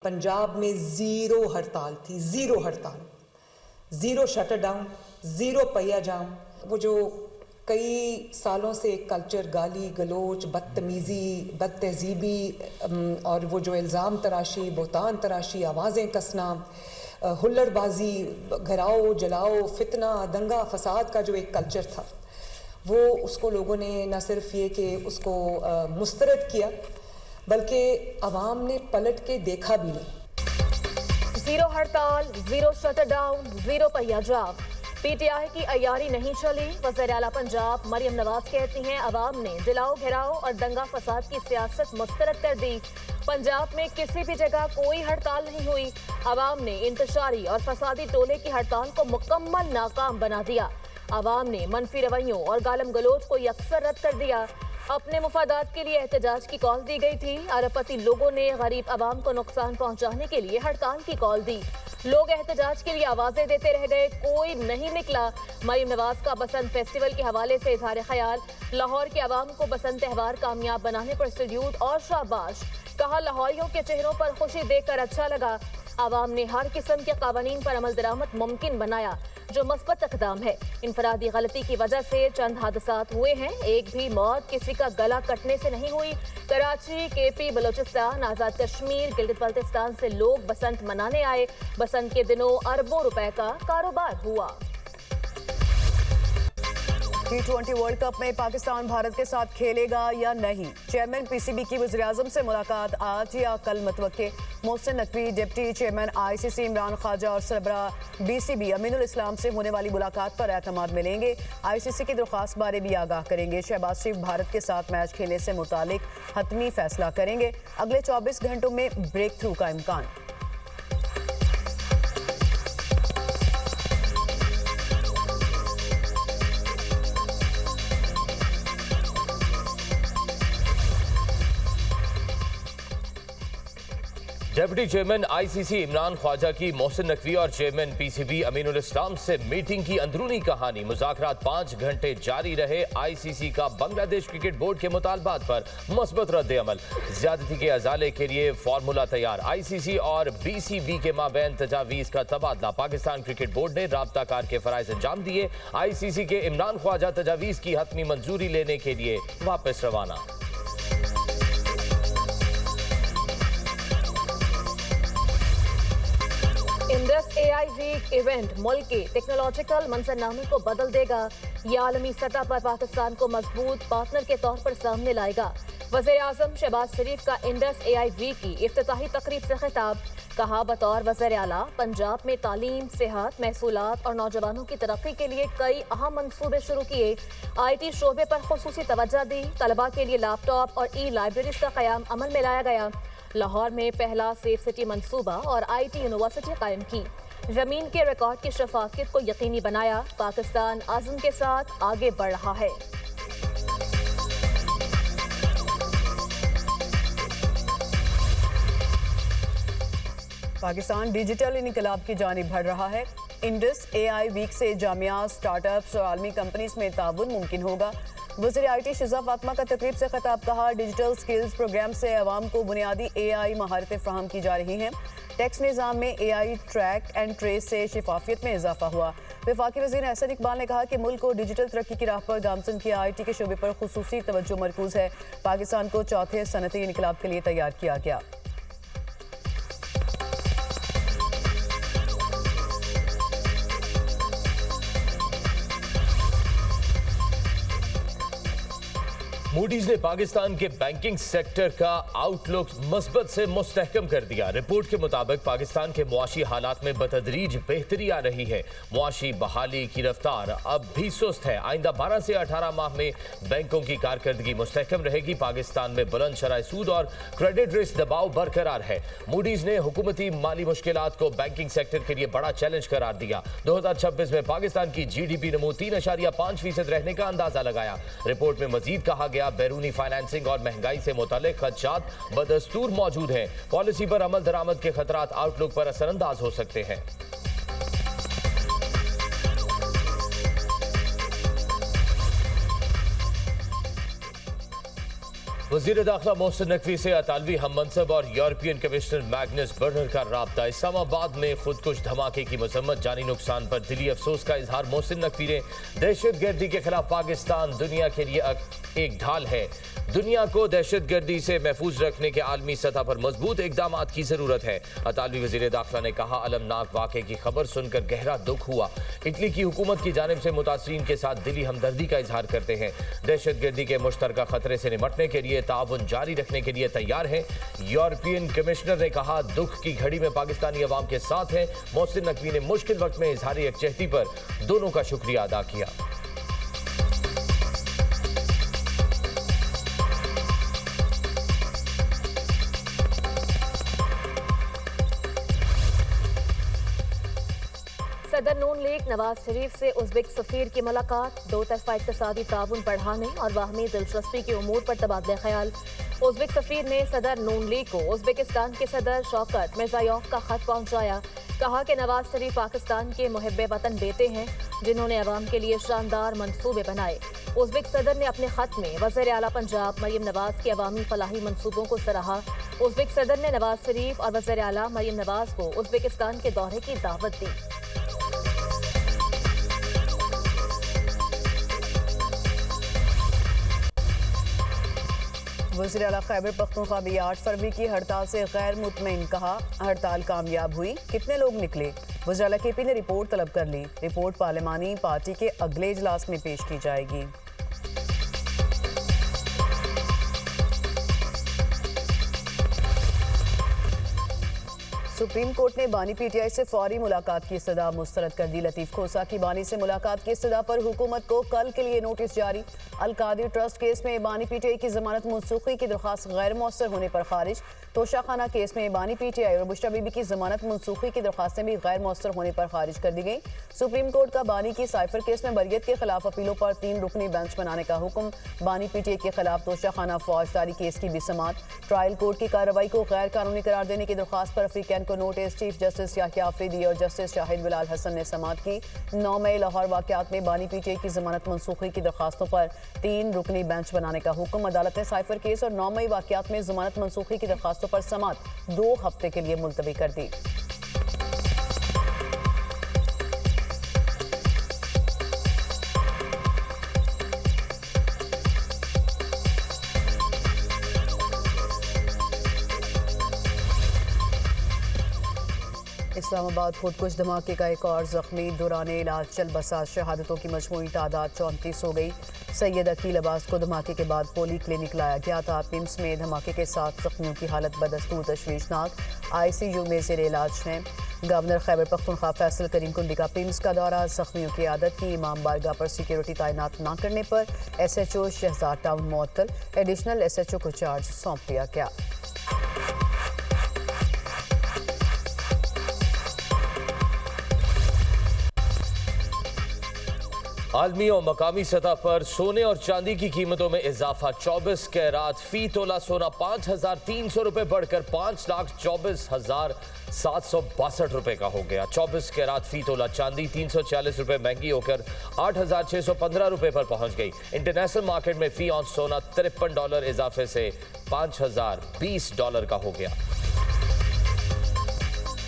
पंजाब में ज़ीरो हड़ताल थी, ज़ीरो हड़ताल, ज़ीरो शटर डाउन, ज़ीरो पहिया जाम। वो जो कई सालों से कल्चर, गाली गलोच, बदतमीज़ी, बदतहजीबी और वो जो इल्ज़ाम तराशी, बोतान तराशी, आवाज़ें कसना, हुल्लड़बाजी, घराओ जलाओ, फितना, दंगा फसाद का जो एक कल्चर था, वो उसको लोगों ने न सिर्फ ये कि उसको मुस्तरद किया, बल्कि अवाम ने पलट के देखा भी नहीं। जीरो हड़ताल, जीरो शटर डाउन, जीरो पहिया जाम। पीटीआई की अय्यारी नहीं चली। वज़ीर आला पंजाब मरियम नवाज कहती हैं अवाम ने जलाओ घिराओ और दंगा फसाद की सियासत मुस्तरद कर दी। पंजाब में किसी भी जगह कोई हड़ताल नहीं हुई। अवाम ने इंतशारी और फसादी टोले की हड़ताल को मुकम्मल नाकाम बना दिया। अवाम ने मनफी रवैयों और गालम गलोच को यकसर रद्द कर दिया। अपने मुफादात के लिए एहतजाज की कॉल दी गई थी। अरबपति लोगों ने गरीब अवाम को नुकसान पहुंचाने के लिए हड़ताल की कॉल दी। लोग एहतजाज के लिए आवाजें देते रह गए, कोई नहीं निकला। मरियम नवाज का बसंत फेस्टिवल के हवाले से इजहार ख्याल। लाहौर के अवाम को बसंत त्यौहार कामयाब बनाने पर सल्यूट और शाबाश। कहा लाहौरियों के चेहरों पर खुशी देखकर अच्छा लगा। अवाम ने हर किस्म के कानून पर अमल दरामद मुमकिन बनाया, जो मस्बत इक़दाम है। इनफरादी गलती की वजह से चंद हादसात हुए हैं, एक भी मौत किसी का गला कटने से नहीं हुई। कराची, केपी, बलोचिस्तान, आज़ाद कश्मीर, गिलगित बल्तिस्तान से लोग बसंत मनाने आए। बसंत के दिनों अरबों रुपए का कारोबार हुआ। T20 वर्ल्ड कप में पाकिस्तान भारत के साथ खेलेगा या नहीं? चेयरमैन पीसीबी की वज़ीर-ए-आज़म से मुलाकात आज या कल मुतवक्के। Mohsin Naqvi, deputy chairman ICC Imran Khwaja और सरबराह बीसीबी अमीनुल इस्लाम से होने वाली मुलाकात पर एतमाद मिलेंगे। आईसीसी की दरख्वास्त बारे भी आगाह करेंगे। शहबाज शरीफ भारत के साथ मैच खेलने से मुतालिक हतमी फैसला करेंगे। अगले 24 घंटों में ब्रेक थ्रू का इम्कान। Deputy chairman ICC Imran Khwaja की मोहसिन नकवी और चेयरमैन पीसीबी अमीनुल इस्लाम से मीटिंग की अंदरूनी कहानी। मुज़ाकरात 5 घंटे जारी रहे। आईसीसी का बांग्लादेश क्रिकेट बोर्ड के मुतालबात पर मस्बत रद्द अमल। ज्यादती के अजाले के लिए फार्मूला तैयार। आईसीसी और बीसीबी के माबैन तजावीज़ का तबादला। पाकिस्तान क्रिकेट बोर्ड ने राब्ताकार के फराइज अंजाम दिए। आईसीसी के इमरान ख्वाजा तजावीज़ की हतमी मंजूरी लेने के लिए वापस रवाना। इंडस एआई वीक इवेंट मुल्क के टेक्नोलॉजिकल मंजरनामे को बदल देगा। ये आलमी सतह पर पाकिस्तान को मजबूत पार्टनर के तौर पर सामने लाएगा। वज़ीर-ए-आज़म शहबाज शरीफ का इंडस एआई वीक की इफ्तिताही तकरीब से खिताब। कहा बतौर वज़ीर आला पंजाब में तालीम, सेहत, महसूलात और नौजवानों की तरक्की के लिए कई अहम मंसूबे शुरू किए। IT शोबे पर खुसूसी तवज्जो दी। तलबा के लिए लैपटॉप और ई-लाइब्रेरीज का क़याम अमल में लाया गया। लाहौर में पहला सेफ सिटी मंसूबा और IT यूनिवर्सिटी कायम की। जमीन के रिकॉर्ड की शफाफियत को यकीनी बनाया। पाकिस्तान आज़म के साथ आगे बढ़ रहा है। पाकिस्तान डिजिटल इनकलाब की जानिब बढ़ रहा है। इंडस एआई वीक से जामिया, स्टार्टअप्स और आलमी कंपनीज में ताउन मुमकिन होगा। वज़ीर IT शिज़ा फातिमा का तकरीब से खिताब। कहा डिजिटल स्किल्स प्रोग्राम से अवाम को बुनियादी AI महारतें फ्राहम की जा रही हैं। टैक्स निज़ाम में AI ट्रैक एंड ट्रेस से शफाफियत में इजाफा हुआ। वफाकी वज़ीर एहसन इकबाल ने कहा कि मुल्क को डिजिटल तरक्की की राह पर गामजन किया। IT के शोबे पर खुसूसी तवज्जो मरकूज है। पाकिस्तान को चौथे सनती इनकलाब के लिए तैयार किया गया। मूडीज ने पाकिस्तान के बैंकिंग सेक्टर का आउटलुक मस्बत से मुस्तहकम कर दिया। रिपोर्ट के मुताबिक पाकिस्तान के मुआशी हालात में बतदरीज बेहतरी आ रही है। मुआशी बहाली की रफ्तार अब भी सुस्त है। आइंदा 12 से 18 माह में बैंकों की कारकर्दगी मुस्तहकम रहेगी। पाकिस्तान में बुलंद शरह सूद और क्रेडिट रिस्क दबाव बरकरार है। मूडीज ने हुकूमती माली मुश्किलात को बैंकिंग सेक्टर के लिए बड़ा चैलेंज करार दिया। 2026 में पाकिस्तान की GDP नमू 3.5% रहने का अंदाजा लगाया। रिपोर्ट में मजीद कहा गया बैरूनी फाइनेंसिंग और महंगाई से मुतालिक खदशात बदस्तूर मौजूद हैं। पॉलिसी पर अमल दरामद के खतरात आउटलुक पर असरअंदाज हो सकते हैं। वज़ीर दाखिला मोहसिन नकवी से अतालवी हम मनसब और यूरोपियन कमिश्नर मैग्नस बर्नर का राब्ता। इस्लामाबाद में खुदकुश धमाके की मजम्मत, जानी नुकसान पर दिली अफसोस का इजहार। मोहसिन नकवी ने दहशतगर्दी के खिलाफ पाकिस्तान दुनिया के लिए एक ढाल है, दुनिया को दहशतगर्दी से महफूज रखने के आलमी सतह पर मजबूत इकदाम की जरूरत है। अतालवी वज़ीर दाखिला ने कहा, अलमनाक वाक़े की खबर सुनकर गहरा दुख हुआ। इटली की हुकूमत की जानिब से मुतासरीन के साथ दिली हमदर्दी का इजहार करते हैं। दहशतगर्दी के मुश्तरका खतरे से निपटने के लिए ताउन जारी रखने के लिए तैयार है। यूरोपियन कमिश्नर ने कहा, दुख की घड़ी में पाकिस्तानी अवाम के साथ है। मोहसिन नकवी ने मुश्किल वक्त में इजहार यकजहती पर दोनों का शुक्रिया अदा किया। सदर नून लीग नवाज शरीफ से उज़्बेक सफीर की मुलाकात, दो तरफा इक़्तिसादी ताउन बढ़ाने और बाहमी दिलचस्पी के उमूर पर तबादला ख्याल। उज़्बेक सफीर ने सदर नून लीग को उज़्बेकिस्तान के सदर शौकत मिर्ज़ायोफ का खत पहुंचाया। कहा कि नवाज शरीफ पाकिस्तान के मुहिब्बे वतन बेटे हैं, जिन्होंने अवाम के लिए शानदार मंसूबे बनाए। उज़्बेक सदर ने अपने खत में वज़ीर आला पंजाब मरियम नवाज के अवामी फलाही मंसूबों को सराहा। उज़्बेक सदर ने नवाज शरीफ और वज़ीर आला मरियम नवाज को उज़्बेकिस्तान के दौरे की दावत दी। वज़ीर आला खैबर पख्तूनख्वा भी 8 फरवरी की हड़ताल से गैर मुतमईन, कहा हड़ताल कामयाब हुई, कितने लोग निकले। वज़ीर आला KP ने रिपोर्ट तलब कर ली। रिपोर्ट पार्लिमानी पार्टी के अगले इजलास में पेश की जाएगी। सुप्रीम कोर्ट ने बानी PTI से फौरी मुलाकात की इस्तदा मुस्तरद कर दी। लतीफ खोसा की बानी से मुलाकात की इस्तदा पर हुकूमत को कल के लिए नोटिस जारी। अलकादिर ट्रस्ट केस में बानी PTI की जमानत मनसूखी की दरख्वास्त गैर मौसर होने पर खारिज। तोशाखाना केस में बानी PTI और बुशरा बीबी की जमानत मनसूखी की दरख्वास्तें भी गैर मौसर होने पर खारिज कर दी गई। सुप्रीम कोर्ट का बानी की साइफर केस में बरियत के खिलाफ अपीलों पर 3 रुकनी बेंच बनाने का हुक्म। बानी PTI के खिलाफ तोशाखाना फौजदारी केस की भी समात। ट्रायल कोर्ट की कार्रवाई को गैर कानूनी करार देने की दरख्वास्त पर अफ्रीकैन को notice. Chief justice Yahya Afridi और जस्टिस शाहिद बिलाल हसन ने समात की। 9 मई लाहौर वाकयात में बानी PTI की जमानत मनसूखी की दरखास्तों पर 3 रुकनी बेंच बनाने का हुक्म। अदालत ने साइफर केस और 9 मई वाकयात में जमानत मनसूखी की दरखास्तों पर समात 2 हफ्ते के लिए मुलतवी कर दी। इस्लामाबाद खुदकुश धमाके का एक और जख्मी, दौरान इलाज चल बसा। शहादतों की मजमूई तादाद 34 हो गई। सैयद अकील अब्बास को धमाके के बाद पोली क्लिनिक लाया गया था। पिम्स में धमाके के साथ जख्मियों की हालत बदस्तूर तशवीशनाक, ICU में ज़ेर इलाज हैं। गवर्नर खैबर पख्तूनख्वा फैसल करीम कुंडी का पिम्स का दौरा। जख्मियों की आदत की इमाम बारगाह पर सिक्योरिटी तैनात न करने पर SHO शहजाद टाउन मुअत्तल। एडिशनल SHO को चार्ज सौंप दिया गया। आलमी और मकामी सतह पर सोने और चांदी की कीमतों में इजाफा। 24 कैरात फी तोला सोना 5,300 रुपये बढ़कर 5,24,762 रुपये का हो गया। 24 कैरात फी तोला चांदी 340 रुपये महंगी होकर 8,615 रुपये पर पहुंच गई। इंटरनेशनल मार्केट में फी ऑन सोना $53 इजाफे से $5,020 का हो गया।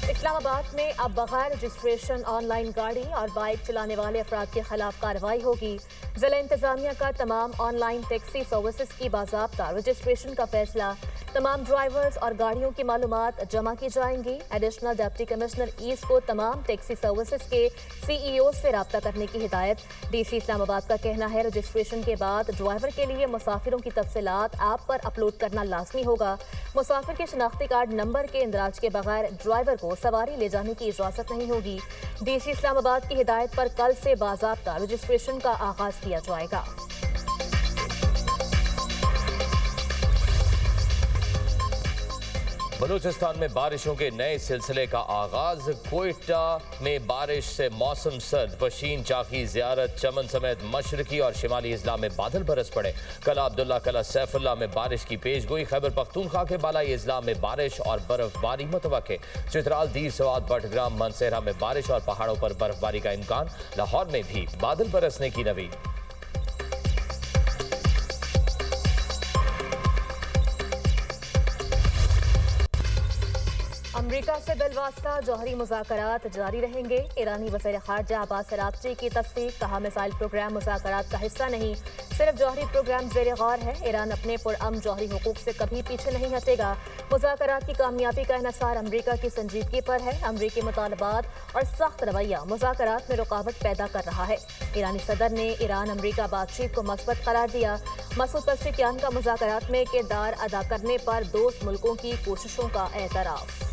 इस्लामाबाद में अब बगैर रजिस्ट्रेशन ऑनलाइन गाड़ी और बाइक चलाने वाले अफराद के खिलाफ कार्रवाई होगी। जिला इंतजामिया का तमाम ऑनलाइन टैक्सी सर्विसेज की बाज़ाब्ता रजिस्ट्रेशन का फैसला। तमाम ड्राइवर्स और गाड़ियों की मालूमात जमा की जाएंगी। एडिशनल डिप्टी कमिश्नर ईस्ट को तमाम टैक्सी सर्विसेज के CEO से रब्ता करने की हिदायत। DC इस्लामाबाद का कहना है, रजिस्ट्रेशन के बाद ड्राइवर के लिए मुसाफिरों की तफसीलात ऐप पर अपलोड करना लाजमी होगा। मुसाफिर के शनाख्ती कार्ड नंबर के इंदराज के बगैर ड्राइवर को सवारी ले जाने की इजाज़त नहीं होगी। DC इस्लामाबाद की हिदायत पर कल से बाज़ाब्ता रजिस्ट्रेशन का आगाज किया जाएगा। बलूचिस्तान में बारिशों के नए सिलसिले का आगाज। कोयटा में बारिश से मौसम सर्द। पशीन, चाकी, ज़ियारत, चमन समेत मशरकी और शिमाली अजला में बादल बरस पड़े। कला अब्दुल्ला, कला सैफुल्ला में बारिश की पेशगोई। खैबर पख्तूनख्वा के बालाई अजला में बारिश और बर्फबारी मुतवक्के। चित्राल, दीर सवाद, बटग्राम, मनसेरा में बारिश और पहाड़ों पर बर्फबारी का इम्कान। लाहौर में भी बादल बरसने की नवीद। अमेरिका से बिलवास्ता जौहरी मुज़ाकरात जारी रहेंगे। ईरानी वज़ीर ख़ारजा अब्बास अराग़ची की तस्दीक, कहा मिसाइल प्रोग्राम मुज़ाकरात का हिस्सा नहीं, सिर्फ जौहरी प्रोग्राम ज़ेर गौर है। ईरान अपने पुरअमन जौहरी हुकूक से कभी पीछे नहीं हटेगा। मुज़ाकरात की कामयाबी का इन्हिसार अमेरिका की संजीदगी पर है। अमेरिकी मुतालबात और सख्त रवैया मुज़ाकरात में रुकावट पैदा कर रहा है। ईरानी सदर ने ईरान अमेरिका बातचीत को मस्बत करार दिया। मसूद पेज़ेश्कियान का मुज़ाकरात में किरदार अदा करने पर दोस्त मुल्कों की कोशिशों का एतराफ़।